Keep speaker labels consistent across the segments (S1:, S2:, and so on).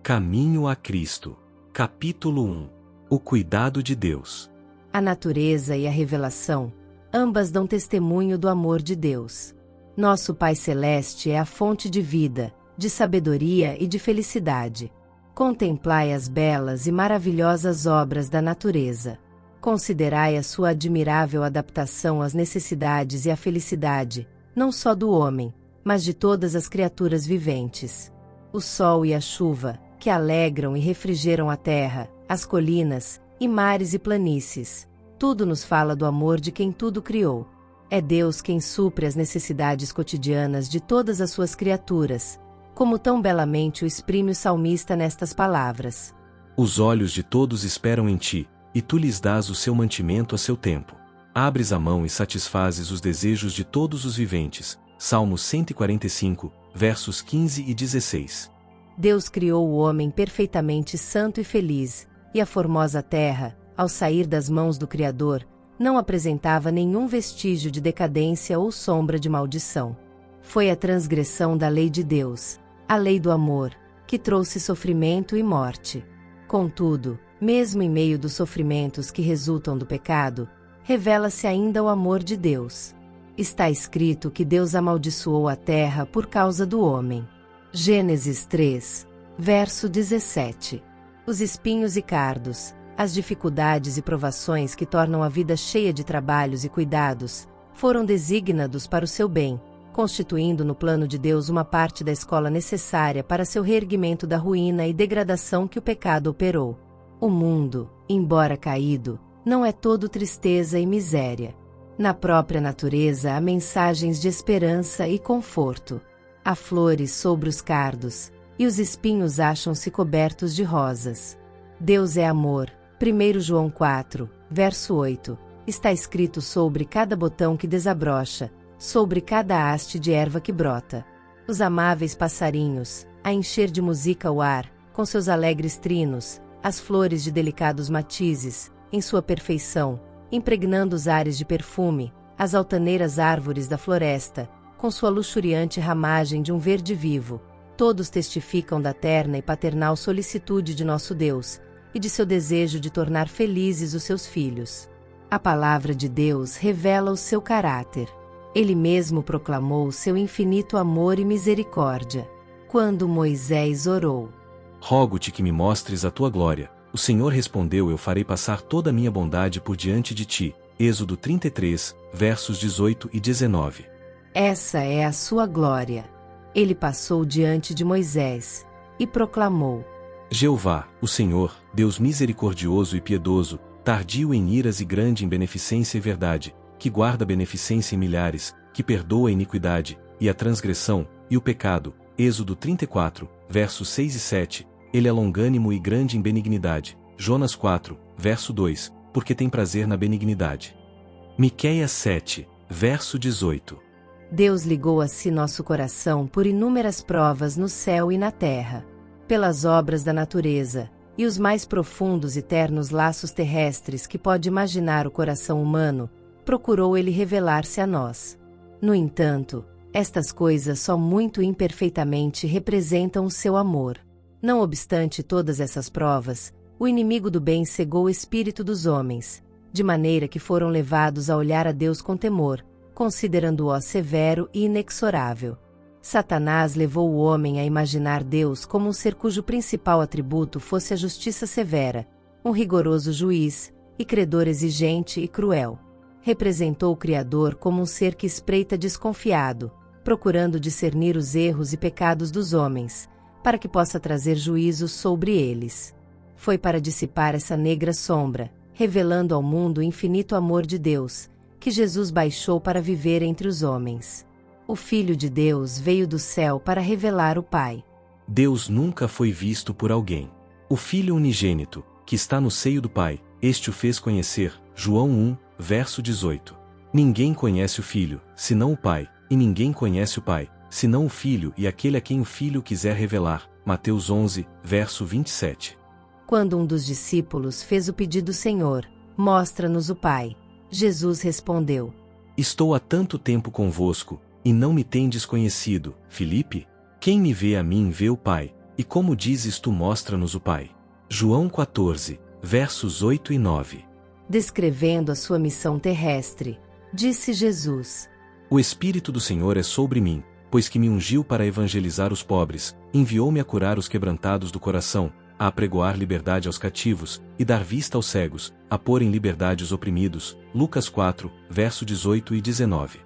S1: Caminho a Cristo. Capítulo 1. O cuidado de Deus.
S2: A natureza e a revelação, ambas dão testemunho do amor de Deus. Nosso Pai Celeste é a fonte de vida, de sabedoria e de felicidade. Contemplai as belas e maravilhosas obras da natureza. Considerai a sua admirável adaptação às necessidades e à felicidade, não só do homem, mas de todas as criaturas viventes. O sol e a chuva, que alegram e refrigeram a terra, as colinas, e mares e planícies. Tudo nos fala do amor de quem tudo criou. É Deus quem supre as necessidades cotidianas de todas as suas criaturas, como tão belamente o exprime o salmista nestas palavras.
S1: Os olhos de todos esperam em ti, e tu lhes dás o seu mantimento a seu tempo. Abres a mão e satisfazes os desejos de todos os viventes. Salmos 145, versos 15 e 16.
S2: Deus criou o homem perfeitamente santo e feliz, e a formosa terra, ao sair das mãos do Criador, não apresentava nenhum vestígio de decadência ou sombra de maldição. Foi a transgressão da lei de Deus, a lei do amor, que trouxe sofrimento e morte. Contudo, mesmo em meio dos sofrimentos que resultam do pecado, revela-se ainda o amor de Deus. Está escrito que Deus amaldiçoou a terra por causa do homem. Gênesis 3, verso 17. Os espinhos e cardos, as dificuldades e provações que tornam a vida cheia de trabalhos e cuidados, foram designados para o seu bem, constituindo no plano de Deus uma parte da escola necessária para seu reerguimento da ruína e degradação que o pecado operou. O mundo, embora caído, não é todo tristeza e miséria. Na própria natureza há mensagens de esperança e conforto. Há flores sobre os cardos, e os espinhos acham-se cobertos de rosas. Deus é amor. 1 João 4, verso 8, está escrito sobre cada botão que desabrocha, sobre cada haste de erva que brota. Os amáveis passarinhos, a encher de música o ar, com seus alegres trinos, as flores de delicados matizes, em sua perfeição, impregnando os ares de perfume, as altaneiras árvores da floresta, com sua luxuriante ramagem de um verde vivo, todos testificam da terna e paternal solicitude de nosso Deus, e de seu desejo de tornar felizes os seus filhos. A palavra de Deus revela o seu caráter. Ele mesmo proclamou seu infinito amor e misericórdia. Quando Moisés orou:
S1: Rogo-te que me mostres a tua glória. O Senhor respondeu: Eu farei passar toda a minha bondade por diante de ti. Êxodo 33, versos 18 e 19.
S2: Essa é a sua glória. Ele passou diante de Moisés e proclamou:
S1: Jeová, o Senhor, Deus misericordioso e piedoso, tardio em iras e grande em beneficência e verdade, que guarda a beneficência em milhares, que perdoa a iniquidade, e a transgressão, e o pecado. Êxodo 34, versos 6 e 7. Ele é longânimo e grande em benignidade. Jonas 4, verso 2, porque tem prazer na benignidade. Miqueias 7, verso 18.
S2: Deus ligou a si nosso coração por inúmeras provas no céu e na terra. Pelas obras da natureza, e os mais profundos e ternos laços terrestres que pode imaginar o coração humano, procurou ele revelar-se a nós. No entanto, estas coisas só muito imperfeitamente representam o seu amor. Não obstante todas essas provas, o inimigo do bem cegou o espírito dos homens, de maneira que foram levados a olhar a Deus com temor, considerando-o severo e inexorável. Satanás levou o homem a imaginar Deus como um ser cujo principal atributo fosse a justiça severa, um rigoroso juiz, e credor exigente e cruel. Representou o Criador como um ser que espreita desconfiado, procurando discernir os erros e pecados dos homens, para que possa trazer juízo sobre eles. Foi para dissipar essa negra sombra, revelando ao mundo o infinito amor de Deus, que Jesus baixou para viver entre os homens. O Filho de Deus veio do céu para revelar o Pai.
S1: Deus nunca foi visto por alguém. O Filho unigênito, que está no seio do Pai, este o fez conhecer. João 1, verso 18. Ninguém conhece o Filho, senão o Pai, e ninguém conhece o Pai, senão o Filho e aquele a quem o Filho quiser revelar. Mateus 11, verso 27.
S2: Quando um dos discípulos fez o pedido: Senhor, mostra-nos o Pai, Jesus respondeu:
S1: Estou há tanto tempo convosco, e não me tendes conhecido, Filipe? Quem me vê a mim vê o Pai. E como dizes tu, mostra-nos o Pai. João 14, versos 8 e 9.
S2: Descrevendo a sua missão terrestre, disse Jesus:
S1: O Espírito do Senhor é sobre mim, pois que me ungiu para evangelizar os pobres, enviou-me a curar os quebrantados do coração, a apregoar liberdade aos cativos, e dar vista aos cegos, a pôr em liberdade os oprimidos. Lucas 4, verso 18 e 19.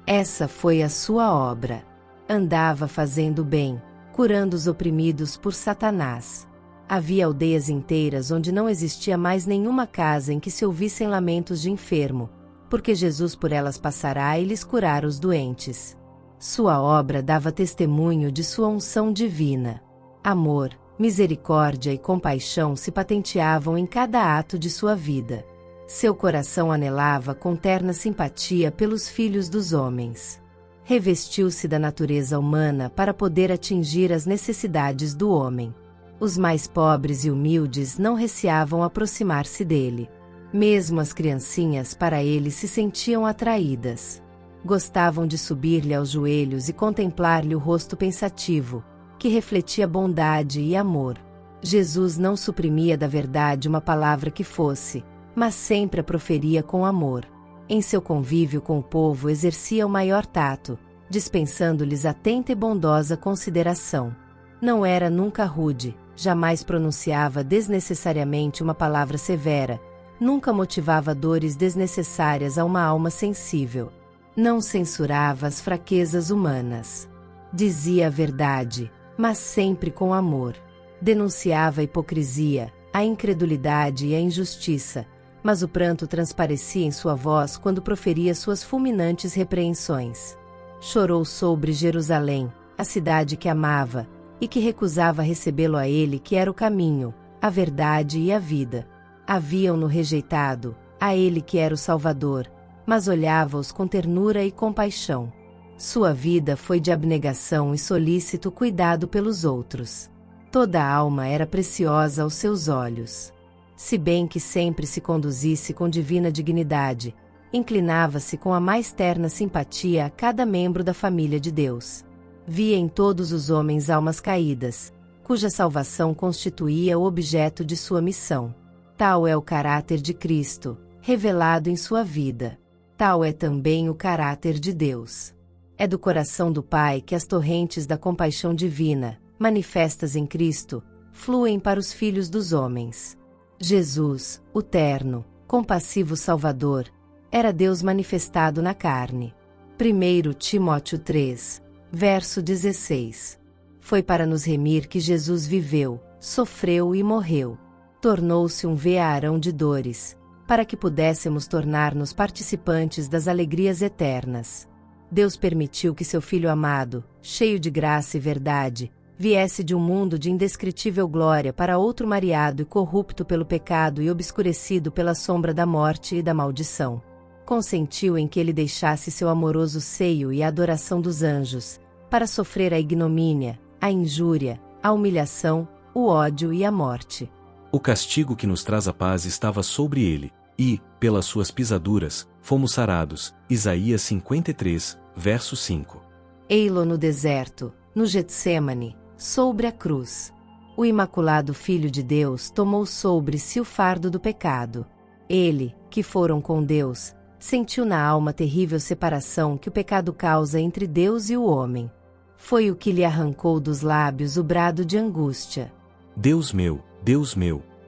S2: Essa foi a sua obra. Andava fazendo bem, curando os oprimidos por Satanás. Havia aldeias inteiras onde não existia mais nenhuma casa em que se ouvissem lamentos de enfermo, porque Jesus por elas passará e lhes curará os doentes. Sua obra dava testemunho de sua unção divina. Amor, misericórdia e compaixão se patenteavam em cada ato de sua vida. Seu coração anelava com terna simpatia pelos filhos dos homens. Revestiu-se da natureza humana para poder atingir as necessidades do homem. Os mais pobres e humildes não receavam aproximar-se dele. Mesmo as criancinhas para ele se sentiam atraídas. Gostavam de subir-lhe aos joelhos e contemplar-lhe o rosto pensativo, que refletia bondade e amor. Jesus não suprimia da verdade uma palavra que fosse, mas sempre a proferia com amor. Em seu convívio com o povo exercia o maior tato, dispensando-lhes atenta e bondosa consideração. Não era nunca rude, jamais pronunciava desnecessariamente uma palavra severa, nunca motivava dores desnecessárias a uma alma sensível. Não censurava as fraquezas humanas. Dizia a verdade, mas sempre com amor. Denunciava a hipocrisia, a incredulidade e a injustiça, mas o pranto transparecia em sua voz quando proferia suas fulminantes repreensões. Chorou sobre Jerusalém, a cidade que amava, e que recusava recebê-lo a ele que era o caminho, a verdade e a vida. Haviam-no rejeitado, a ele que era o Salvador, mas olhava-os com ternura e compaixão. Sua vida foi de abnegação e solícito cuidado pelos outros. Toda a alma era preciosa aos seus olhos. Se bem que sempre se conduzisse com divina dignidade, inclinava-se com a mais terna simpatia a cada membro da família de Deus. Via em todos os homens almas caídas, cuja salvação constituía o objeto de sua missão. Tal é o caráter de Cristo, revelado em sua vida. Tal é também o caráter de Deus. É do coração do Pai que as torrentes da compaixão divina, manifestas em Cristo, fluem para os filhos dos homens. Jesus, o terno, compassivo Salvador, era Deus manifestado na carne. 1 Timóteo 3, verso 16. Foi para nos remir que Jesus viveu, sofreu e morreu. Tornou-se um vearão de dores, para que pudéssemos tornar-nos participantes das alegrias eternas. Deus permitiu que seu Filho amado, cheio de graça e verdade, viesse de um mundo de indescritível glória para outro mareado e corrupto pelo pecado e obscurecido pela sombra da morte e da maldição. Consentiu em que ele deixasse seu amoroso seio e a adoração dos anjos, para sofrer a ignomínia, a injúria, a humilhação, o ódio e a morte.
S1: O castigo que nos traz a paz estava sobre ele, e, pelas suas pisaduras, fomos sarados. Isaías 53, verso 5.
S2: Ei-lo no deserto, no Getsêmani, sobre a cruz. O Imaculado Filho de Deus tomou sobre si o fardo do pecado. Ele, que foram com Deus, sentiu na alma a terrível separação que o pecado causa entre Deus e o homem. Foi o que lhe arrancou dos lábios o brado de angústia.
S1: Deus meu,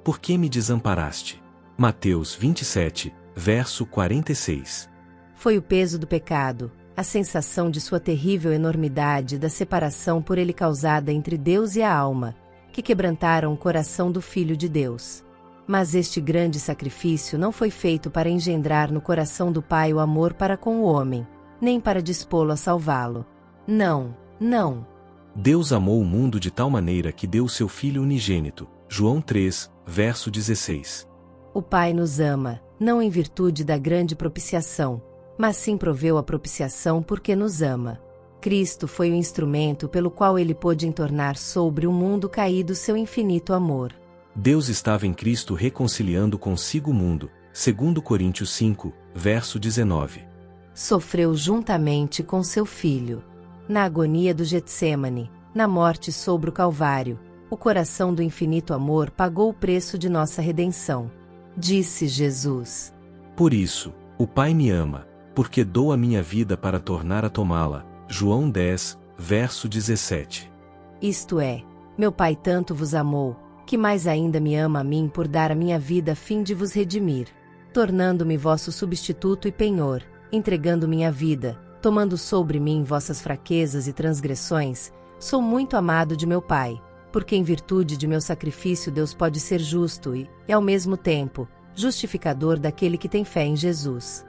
S1: por que me desamparaste? Mateus 27, verso 46.
S2: Foi o peso do pecado, a sensação de sua terrível enormidade da separação por ele causada entre Deus e a alma, que quebrantaram o coração do Filho de Deus. Mas este grande sacrifício não foi feito para engendrar no coração do Pai o amor para com o homem, nem para dispô-lo a salvá-lo. Não, não.
S1: Deus amou o mundo de tal maneira que deu o seu Filho unigênito. João 3, verso 16.
S2: O Pai nos ama, não em virtude da grande propiciação, mas sim proveu a propiciação porque nos ama. Cristo foi o instrumento pelo qual ele pôde entornar sobre o mundo caído seu infinito amor.
S1: Deus estava em Cristo reconciliando consigo o mundo, 2 Coríntios 5, verso 19.
S2: Sofreu juntamente com seu Filho. Na agonia do Getsêmani, na morte sobre o Calvário, O coração do infinito amor pagou o preço de nossa redenção. Disse Jesus.
S1: Por isso, o Pai me ama, porque dou a minha vida para tornar a tomá-la. João 10, verso 17.
S2: Isto é, meu Pai tanto vos amou, que mais ainda me ama a mim por dar a minha vida a fim de vos redimir, tornando-me vosso substituto e penhor, entregando minha vida, tomando sobre mim vossas fraquezas e transgressões. Sou muito amado de meu Pai, porque em virtude de meu sacrifício Deus pode ser justo e, ao mesmo tempo, justificador daquele que tem fé em Jesus.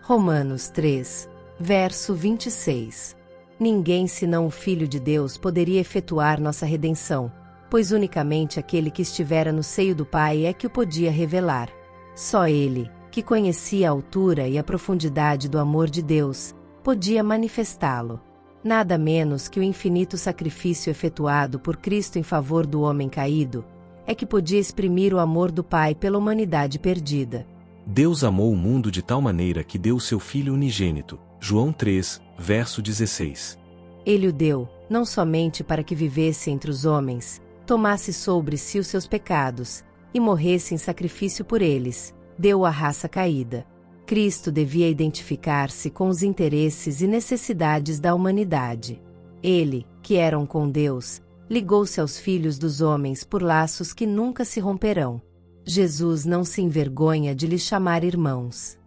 S2: Romanos 3, verso 26. Ninguém senão o Filho de Deus poderia efetuar nossa redenção, pois unicamente aquele que estivera no seio do Pai é que o podia revelar. Só Ele, que conhecia a altura e a profundidade do amor de Deus, podia manifestá-lo. Nada menos que o infinito sacrifício efetuado por Cristo em favor do homem caído, é que podia exprimir o amor do Pai pela humanidade perdida.
S1: Deus amou o mundo de tal maneira que deu o seu Filho unigênito. João 3, verso 16.
S2: Ele o deu, não somente para que vivesse entre os homens, tomasse sobre si os seus pecados, e morresse em sacrifício por eles, deu à raça caída. Cristo devia identificar-se com os interesses e necessidades da humanidade. Ele, que era um com Deus, ligou-se aos filhos dos homens por laços que nunca se romperão. Jesus não se envergonha de lhes chamar irmãos.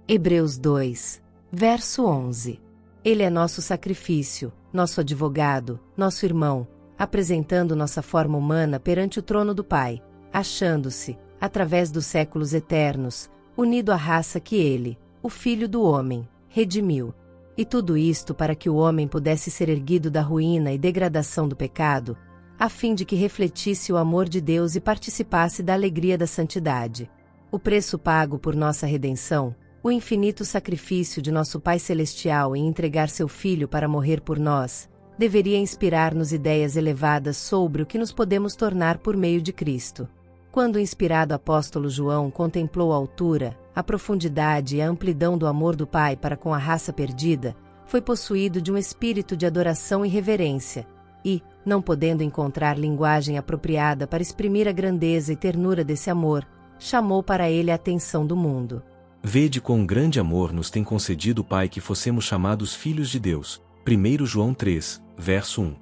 S2: Hebreus 2, verso 11. Ele é nosso sacrifício, nosso advogado, nosso irmão, apresentando nossa forma humana perante o trono do Pai, achando-se, através dos séculos eternos, unido à raça que ele, o Filho do homem, redimiu. E tudo isto para que o homem pudesse ser erguido da ruína e degradação do pecado, a fim de que refletisse o amor de Deus e participasse da alegria da santidade. O preço pago por nossa redenção, o infinito sacrifício de nosso Pai Celestial em entregar seu Filho para morrer por nós, deveria inspirar-nos ideias elevadas sobre o que nos podemos tornar por meio de Cristo. Quando o inspirado apóstolo João contemplou a altura, a profundidade e a amplidão do amor do Pai para com a raça perdida, foi possuído de um espírito de adoração e reverência, e, não podendo encontrar linguagem apropriada para exprimir a grandeza e ternura desse amor, chamou para ele a atenção do mundo.
S1: Vede quão grande amor nos tem concedido o Pai que fossemos chamados filhos de Deus. 1 João 3, verso 1.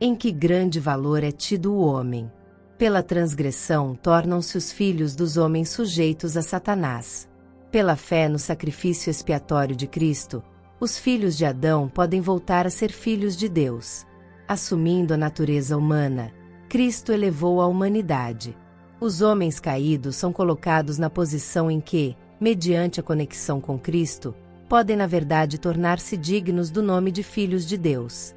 S2: Em que grande valor é tido o homem. Pela transgressão tornam-se os filhos dos homens sujeitos a Satanás. Pela fé no sacrifício expiatório de Cristo, os filhos de Adão podem voltar a ser filhos de Deus. Assumindo a natureza humana, Cristo elevou a humanidade. Os homens caídos são colocados na posição em que, mediante a conexão com Cristo, podem na verdade tornar-se dignos do nome de filhos de Deus.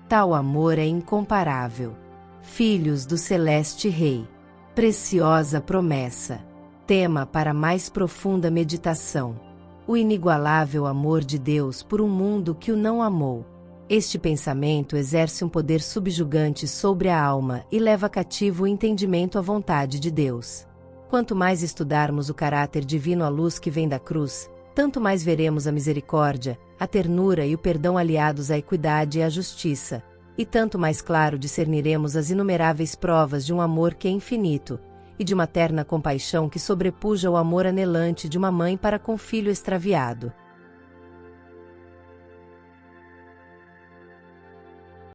S2: Tal amor é incomparável. Filhos do Celeste Rei. Preciosa promessa. Tema para mais profunda meditação. O inigualável amor de Deus por um mundo que o não amou. Este pensamento exerce um poder subjugante sobre a alma e leva cativo o entendimento à vontade de Deus. Quanto mais estudarmos o caráter divino à luz que vem da cruz, tanto mais veremos a misericórdia, a ternura e o perdão aliados à equidade e à justiça, e tanto mais claro discerniremos as inumeráveis provas de um amor que é infinito, e de uma terna compaixão que sobrepuja o amor anelante de uma mãe para com filho extraviado.